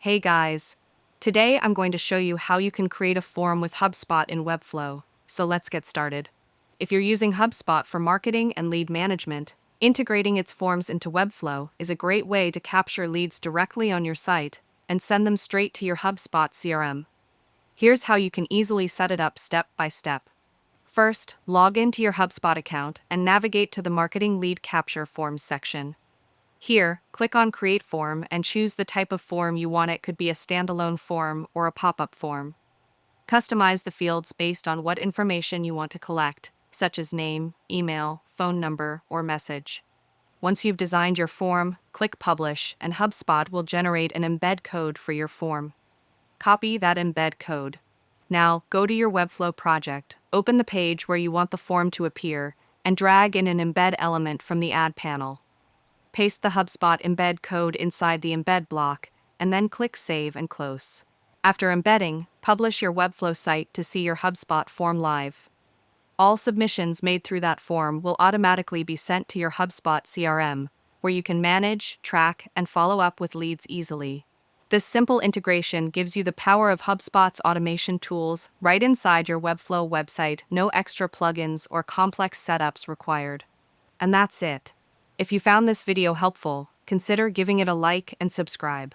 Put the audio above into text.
Hey guys! Today I'm going to show you how you can create a form with HubSpot in Webflow, so let's get started. If you're using HubSpot for marketing and lead management, integrating its forms into Webflow is a great way to capture leads directly on your site and send them straight to your HubSpot CRM. Here's how you can easily set it up step by step. First, log into your HubSpot account and navigate to the Marketing Lead Capture Forms section. Here, click on Create Form and choose the type of form you want. It could be a standalone form or a pop-up form. Customize the fields based on what information you want to collect, such as name, email, phone number, or message. Once you've designed your form, click Publish, and HubSpot will generate an embed code for your form. Copy that embed code. Now, go to your Webflow project, open the page where you want the form to appear, and drag in an embed element from the Add panel. Paste the HubSpot embed code inside the embed block, and then click Save and Close. After embedding, publish your Webflow site to see your HubSpot form live. All submissions made through that form will automatically be sent to your HubSpot CRM, where you can manage, track, and follow up with leads easily. This simple integration gives you the power of HubSpot's automation tools right inside your Webflow website, no extra plugins or complex setups required. And that's it. If you found this video helpful, consider giving it a like and subscribe.